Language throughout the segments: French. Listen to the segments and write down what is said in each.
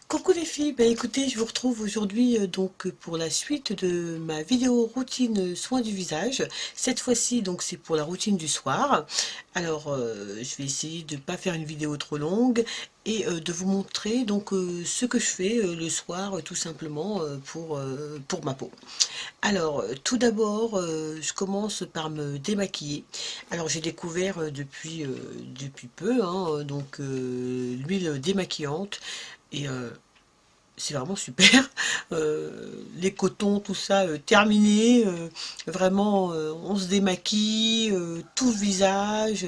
Coucou les filles, écoutez, je vous retrouve aujourd'hui pour la suite de ma vidéo routine soins du visage. Cette fois-ci donc c'est pour la routine du soir. Alors je vais essayer de ne pas faire une vidéo trop longue et de vous montrer ce que je fais le soir tout simplement pour ma peau. Alors tout d'abord je commence par me démaquiller. Alors j'ai découvert depuis peu l'huile démaquillante. Et c'est vraiment super. Les cotons, tout ça, terminé. Vraiment, on se démaquille, tout le visage.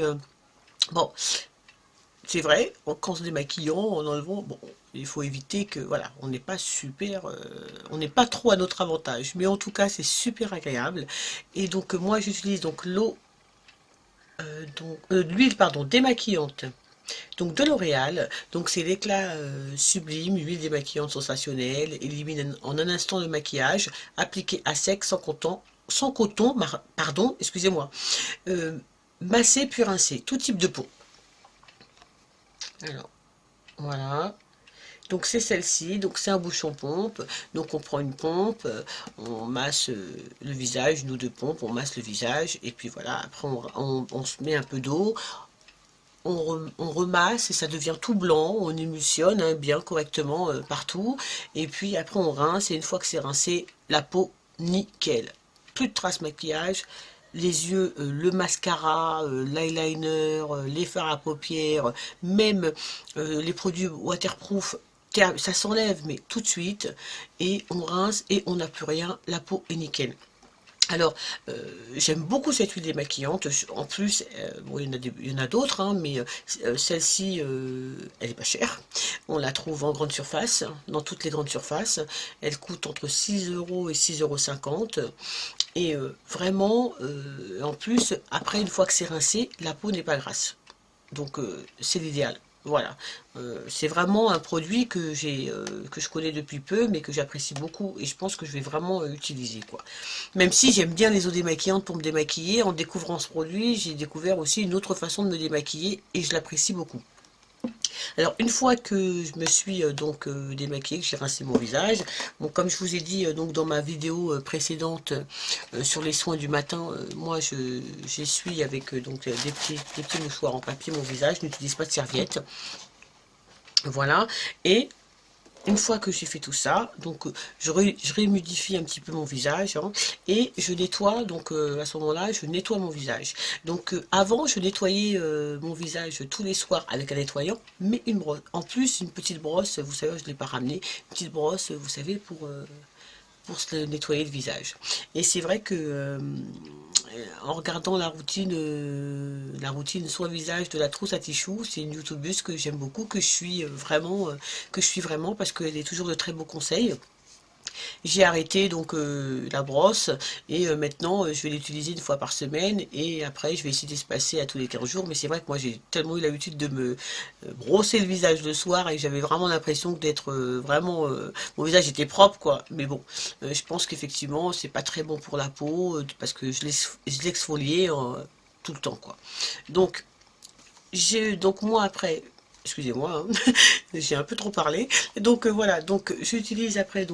Bon, c'est vrai, qu'en se démaquillant, en enlevant, bon, il faut éviter que, voilà, on n'est pas super, on n'est pas trop à notre avantage. Mais en tout cas, c'est super agréable. Et donc, moi, j'utilise donc l'huile, pardon, démaquillante. Donc de L'Oréal, donc c'est l'éclat sublime, huile démaquillante sensationnelle, élimine en un instant le maquillage, appliqué à sec sans coton, pardon, excusez-moi, euh, massé puis rincé, tout type de peau. Alors voilà. Donc c'est celle-ci, donc c'est un bouchon pompe, donc on prend une pompe, on masse le visage, nous deux pompes, on masse le visage, et puis voilà, après on se met un peu d'eau, on remasse et ça devient tout blanc, on émulsionne bien correctement partout, et puis après on rince, et une fois que c'est rincé, la peau nickel. Plus de traces maquillage, les yeux, le mascara, l'eyeliner, les fards à paupières, même les produits waterproof, ça s'enlève, mais tout de suite, et on rince et on n'a plus rien, la peau est nickel. Alors, j'aime beaucoup cette huile démaquillante. En plus, bon, il y en a d'autres, hein, mais celle-ci, elle est pas chère. On la trouve en grande surface, dans toutes les grandes surfaces. Elle coûte entre 6 € et 6,50 €. Et vraiment, en plus, après, une fois que c'est rincé, la peau n'est pas grasse. Donc c'est l'idéal. Voilà. C'est vraiment un produit que je connais depuis peu, mais que j'apprécie beaucoup et je pense que je vais vraiment utiliser, quoi. Même si j'aime bien les eaux démaquillantes pour me démaquiller, en découvrant ce produit, j'ai découvert aussi une autre façon de me démaquiller et je l'apprécie beaucoup. Alors une fois que je me suis démaquillée, que j'ai rincé mon visage, bon, comme je vous ai dit dans ma vidéo précédente sur les soins du matin, moi j'essuie avec des petits mouchoirs en papier mon visage, je n'utilise pas de serviette. Voilà, et une fois que j'ai fait tout ça, je réhumidifie un petit peu mon visage, hein, et je nettoie, à ce moment-là, je nettoie mon visage. Avant, je nettoyais mon visage tous les soirs avec un nettoyant, mais une brosse. En plus, une petite brosse, vous savez, je ne l'ai pas ramenée, une petite brosse, vous savez, pour se nettoyer le visage. Et c'est vrai que en regardant la routine soin visage de la trousse à Tichou, c'est une youtubeuse que j'aime beaucoup, que je suis vraiment parce qu'elle est toujours de très beaux conseils. J'ai arrêté la brosse et maintenant je vais l'utiliser une fois par semaine et après je vais essayer d'espacer à tous les 15 jours, mais c'est vrai que moi j'ai tellement eu l'habitude de me brosser le visage le soir et j'avais vraiment l'impression d'être mon visage était propre, quoi. Mais bon, je pense qu'effectivement c'est pas très bon pour la peau parce que je l'exfoliais tout le temps, quoi. Donc moi après, excusez-moi, hein, j'ai un peu trop parlé. Voilà, j'utilise après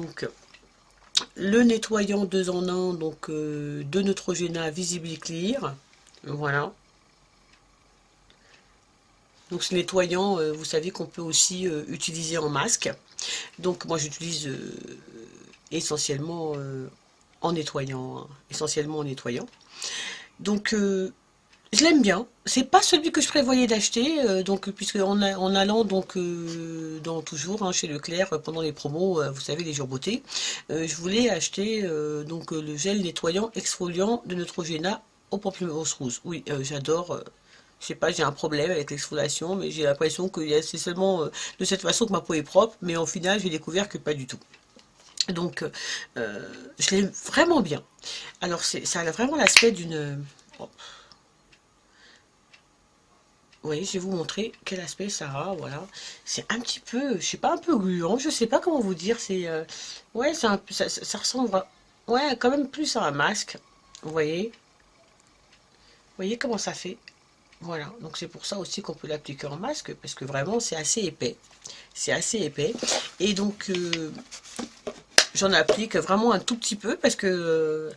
le nettoyant 2 en 1, de Neutrogena Visible Clear. Voilà. Donc ce nettoyant, vous savez qu'on peut aussi utiliser en masque. Donc moi j'utilise essentiellement en nettoyant, hein, essentiellement en nettoyant. Donc je l'aime bien. C'est pas celui que je prévoyais d'acheter, puisque en allant toujours hein, chez Leclerc pendant les promos, vous savez les jours beauté, je voulais acheter le gel nettoyant exfoliant de Neutrogena au pamplemousse rouge. Oui, j'adore. Je sais pas, j'ai un problème avec l'exfoliation, mais j'ai l'impression que c'est seulement de cette façon que ma peau est propre, mais au final j'ai découvert que pas du tout. Donc je l'aime vraiment bien. Alors ça a vraiment l'aspect d'une... oh, oui, je vais vous montrer quel aspect ça a, voilà. C'est un petit peu, je sais pas, un peu gluant, je sais pas comment vous dire, ouais, ça ressemble, ouais, quand même plus à un masque, vous voyez comment ça fait? Voilà, donc c'est pour ça aussi qu'on peut l'appliquer en masque, parce que vraiment c'est assez épais. C'est assez épais. Et donc j'en applique vraiment un tout petit peu, parce que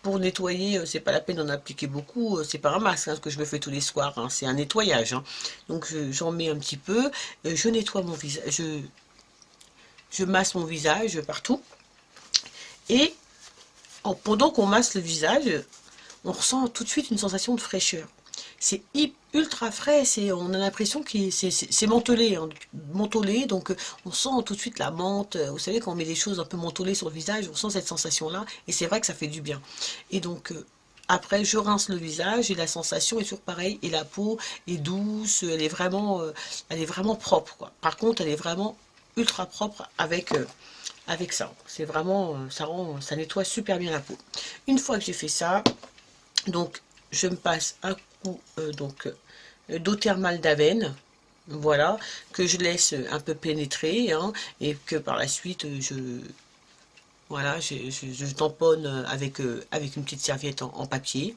pour nettoyer, c'est pas la peine d'en appliquer beaucoup, c'est pas un masque hein, ce que je me fais tous les soirs, hein, c'est un nettoyage. Hein. Donc j'en mets un petit peu, je nettoie mon visage, je masse mon visage partout. Et pendant qu'on masse le visage, on ressent tout de suite une sensation de fraîcheur. C'est ultra frais, on a l'impression que c'est mentholé, hein, mentholé, donc on sent tout de suite la menthe. Vous savez, quand on met des choses un peu mentholées sur le visage, on sent cette sensation-là, et c'est vrai que ça fait du bien. Et donc, après, je rince le visage, et la sensation est toujours pareille, et la peau est douce, elle est vraiment propre, quoi. Par contre, elle est vraiment ultra propre avec ça. C'est vraiment, ça nettoie super bien la peau. Une fois que j'ai fait ça, donc je me passe un coup d'eau thermale d'Aven, voilà, que je laisse un peu pénétrer, hein, et que par la suite voilà, je tamponne avec une petite serviette en papier.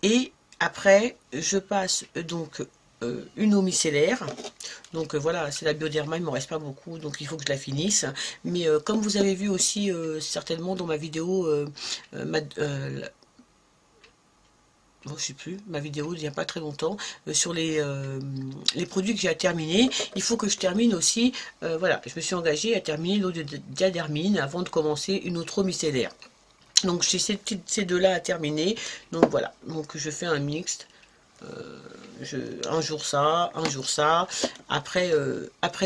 Et après, je passe donc une eau micellaire. Donc voilà, c'est la Bioderma, il ne me reste pas beaucoup, donc il faut que je la finisse. Mais comme vous avez vu aussi certainement dans ma vidéo, bon, je sais plus, ma vidéo il n'y a pas très longtemps, sur les produits que j'ai à terminer, il faut que je termine aussi, voilà, je me suis engagée à terminer l'eau de diadermine avant de commencer une autre eau micellaire. Donc j'ai ces deux-là à terminer, donc voilà, donc je fais un mixte, un jour ça, après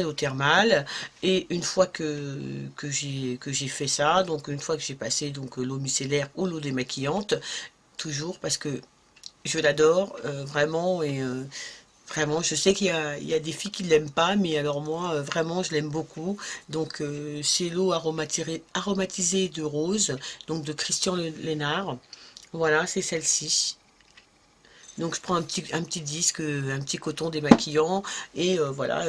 l'eau thermale, et une fois que j'ai fait ça, donc une fois que j'ai passé donc l'eau micellaire ou l'eau démaquillante, toujours parce que je l'adore, vraiment, et vraiment, je sais il y a des filles qui ne l'aiment pas, mais alors moi, vraiment, je l'aime beaucoup. Donc, c'est l'eau aromatisée de rose, donc de Christian Lénard. Voilà, c'est celle-ci. Donc, je prends un petit disque, un petit coton démaquillant, et voilà,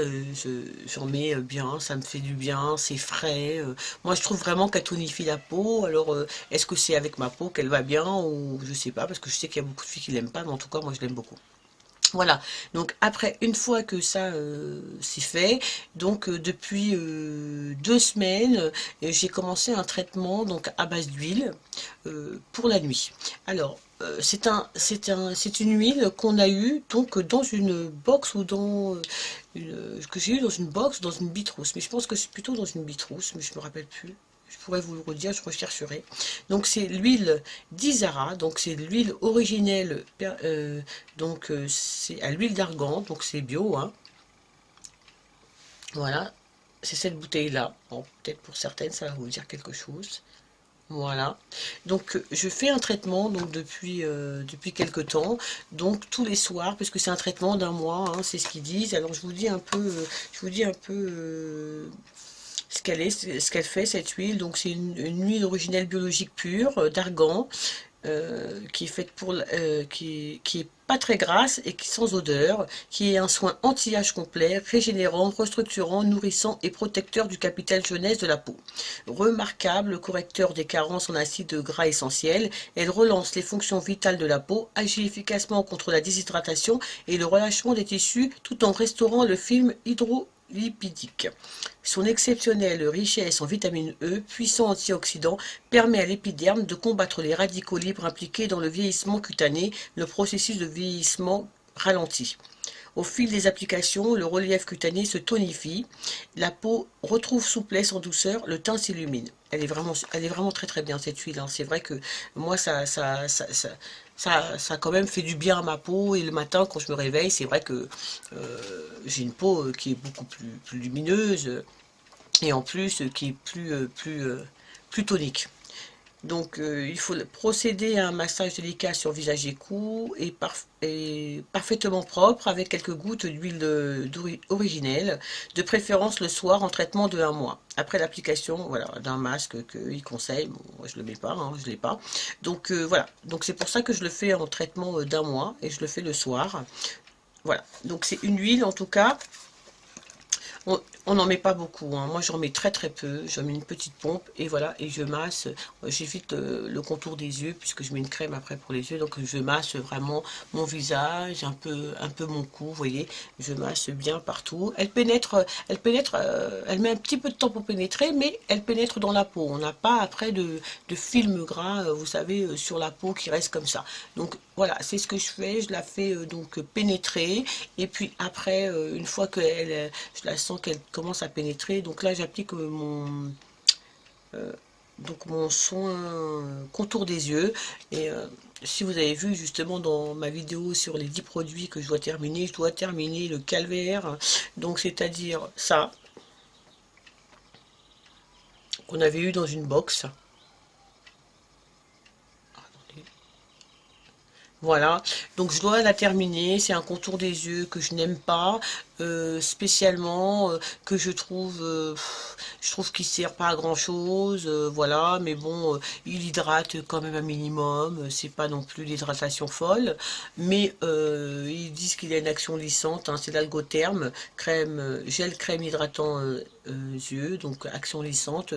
j'en mets bien, ça me fait du bien, c'est frais. Moi, je trouve vraiment qu'elle tonifie la peau. Alors, est-ce que c'est avec ma peau qu'elle va bien, ou je sais pas, parce que je sais qu'il y a beaucoup de filles qui l'aiment pas, mais en tout cas, moi, je l'aime beaucoup. Voilà, donc après, une fois que ça c'est fait, donc depuis 2 semaines, j'ai commencé un traitement donc à base d'huile pour la nuit. Alors, c'est une huile qu'on a eue donc dans une box ou dans que j'ai eu dans une box, dans une bitrousse, mais je pense que c'est plutôt dans une bitrousse, mais je me rappelle plus. Je pourrais vous le redire, je rechercherai. Donc c'est l'huile d'Isara, donc c'est l'huile originelle, c'est à l'huile d'argan, donc c'est bio, hein. Voilà, c'est cette bouteille-là. Bon, peut-être pour certaines, ça va vous dire quelque chose. Voilà, donc je fais un traitement donc depuis quelque temps, donc tous les soirs, puisque c'est un traitement d'un mois, hein, c'est ce qu'ils disent. Alors je vous dis un peu ce qu'elle fait cette huile. Donc c'est une huile originelle biologique pure d'argan, qui est faite qui est pas très grasse et qui sans odeur, qui est un soin anti-âge complet, régénérant, restructurant, nourrissant et protecteur du capital jeunesse de la peau. Remarquable correcteur des carences en acides gras essentiels, elle relance les fonctions vitales de la peau, agit efficacement contre la déshydratation et le relâchement des tissus tout en restaurant le film hydrolipidique. Son exceptionnelle richesse en vitamine E, puissant antioxydant, permet à l'épiderme de combattre les radicaux libres impliqués dans le vieillissement cutané, le processus de vieillissement ralenti. Au fil des applications, le relief cutané se tonifie, la peau retrouve souplesse en douceur, le teint s'illumine. Elle est vraiment très très bien cette huile, hein. C'est vrai que moi ça a quand même fait du bien à ma peau, et le matin quand je me réveille, c'est vrai que j'ai une peau qui est beaucoup plus lumineuse, et en plus qui est plus tonique. Donc il faut procéder à un massage délicat sur visage et cou, et parfaitement propre, avec quelques gouttes d'huile originelle, de préférence le soir, en traitement de 1 mois. Après l'application, voilà, d'un masque qu'il conseille, bon, moi je le mets pas, hein, je l'ai pas. Donc voilà, donc c'est pour ça que je le fais en traitement d'1 mois, et je le fais le soir. Voilà, donc c'est une huile en tout cas. On n'en met pas beaucoup, hein. Moi j'en mets très très peu, j'en mets une petite pompe et voilà, et je masse, j'évite le contour des yeux puisque je mets une crème après pour les yeux, donc je masse vraiment mon visage, un peu mon cou, vous voyez, je masse bien partout. Elle met un petit peu de temps pour pénétrer, mais elle pénètre dans la peau. On n'a pas après de film gras, vous savez, sur la peau qui reste comme ça. Donc voilà, c'est ce que je fais, je la fais donc pénétrer, et puis après, une fois que je la sens qu'elle commence à pénétrer, donc là j'applique mon soin contour des yeux, et si vous avez vu justement dans ma vidéo sur les 10 produits que je dois terminer le calvaire, donc c'est-à-dire ça, qu'on avait eu dans une box. Voilà, donc je dois la terminer. C'est un contour des yeux que je n'aime pas spécialement, que je trouve qu'il sert pas à grand chose, voilà. Mais bon, il hydrate quand même un minimum. C'est pas non plus l'hydratation folle, mais ils disent qu'il a une action lissante, hein, c'est l'algotherme, gel crème hydratant yeux, donc action lissante,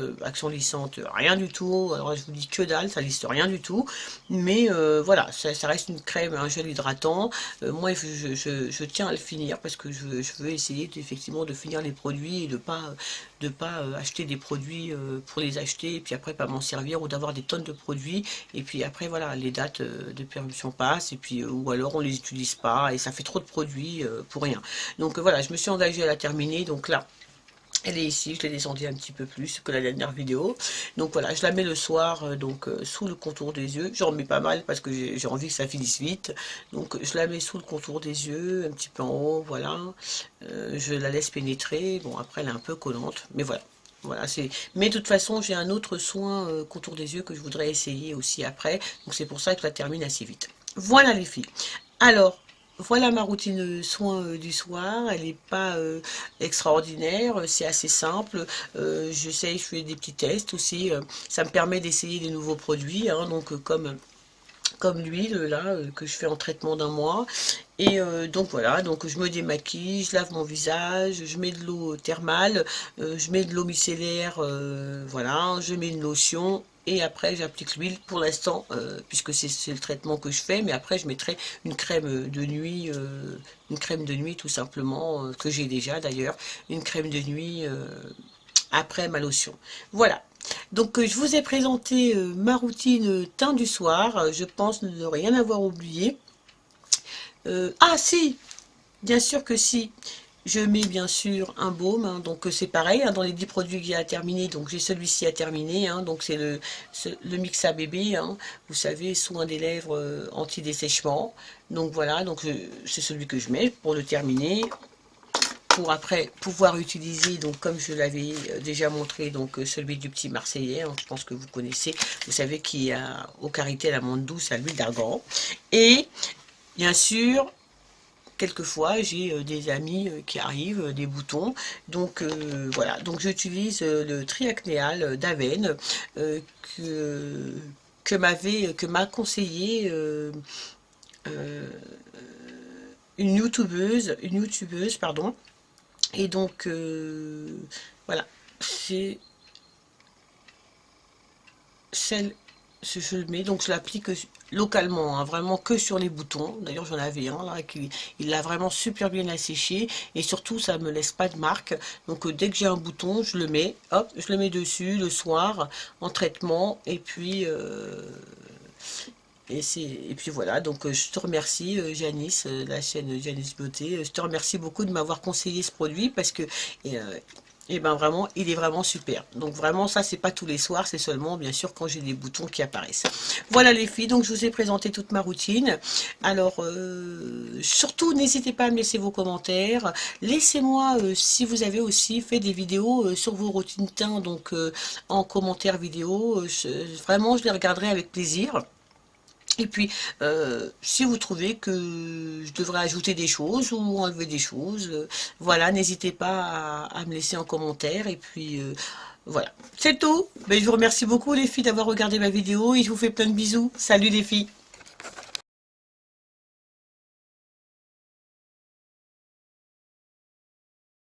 rien du tout. Alors je vous dis que dalle, ça lisse rien du tout. Mais voilà, ça reste une crème, un gel hydratant. Moi, je tiens à le finir parce que je veux essayer effectivement de finir les produits et de pas acheter des produits pour les acheter et puis après pas m'en servir, ou d'avoir des tonnes de produits et puis après voilà, les dates de péremption passent et puis ou alors on les utilise pas et ça fait trop de produits pour rien. Donc voilà, je me suis engagée à la terminer. Donc là, elle est ici, je l'ai descendue un petit peu plus que la dernière vidéo. Donc voilà, je la mets le soir, sous le contour des yeux. J'en mets pas mal parce que j'ai envie que ça finisse vite. Donc je la mets sous le contour des yeux, un petit peu en haut, voilà. Je la laisse pénétrer. Bon, après elle est un peu collante, mais voilà. Voilà, mais de toute façon, j'ai un autre soin contour des yeux que je voudrais essayer aussi après. Donc c'est pour ça que je la termine assez vite. Voilà les filles. Alors, voilà ma routine soins du soir. Elle n'est pas extraordinaire, c'est assez simple. Je fais des petits tests aussi. Ça me permet d'essayer des nouveaux produits, hein, donc comme l'huile là que je fais en traitement d'un mois. Et donc voilà, donc je me démaquille, je lave mon visage, je mets de l'eau thermale, je mets de l'eau micellaire, voilà, je mets une lotion et après j'applique l'huile pour l'instant, puisque c'est le traitement que je fais, mais après je mettrai une crème de nuit tout simplement, que j'ai déjà d'ailleurs, une crème de nuit après ma lotion. Voilà. Donc je vous ai présenté ma routine teint du soir. Je pense ne rien avoir oublié. Ah si, bien sûr que si. Je mets bien sûr un baume, hein, donc c'est pareil, hein, dans les 10 produits que j'ai à terminer, donc j'ai celui-ci à terminer, hein, donc c'est le Mixa Bébé, hein, vous savez, soin des lèvres anti-dessèchement. Donc voilà, donc c'est celui que je mets pour le terminer, pour après pouvoir utiliser, donc comme je l'avais déjà montré, donc celui du petit Marseillais, hein, je pense que vous connaissez, vous savez, qui a au karité, à l'amande douce, à l'huile d'argan. Et bien sûr, quelquefois j'ai des amis qui arrivent, des boutons, donc voilà, donc j'utilise le triacnéal d'Aven, que m'a conseillé une youtubeuse, pardon. Et donc voilà, c'est celle, je le mets, donc je l'applique localement, hein, vraiment que sur les boutons. D'ailleurs j'en avais un là qui il l'a vraiment super bien asséché, et surtout ça me laisse pas de marque. Donc dès que j'ai un bouton, je le mets, hop, je le mets dessus le soir en traitement, et puis et puis voilà, donc je te remercie Janice, la chaîne Janice Beauté, je te remercie beaucoup de m'avoir conseillé ce produit parce que et ben vraiment, il est vraiment super. Donc vraiment, ça, c'est pas tous les soirs, c'est seulement, bien sûr, quand j'ai des boutons qui apparaissent. Voilà les filles, donc je vous ai présenté toute ma routine. Alors, surtout, n'hésitez pas à me laisser vos commentaires. Laissez-moi, si vous avez aussi fait des vidéos sur vos routines teint, donc en commentaire vidéo. Vraiment, je les regarderai avec plaisir. Et puis, si vous trouvez que je devrais ajouter des choses ou enlever des choses, voilà, n'hésitez pas à me laisser en commentaire. Et puis, voilà, c'est tout. Mais je vous remercie beaucoup les filles d'avoir regardé ma vidéo et je vous fais plein de bisous. Salut les filles.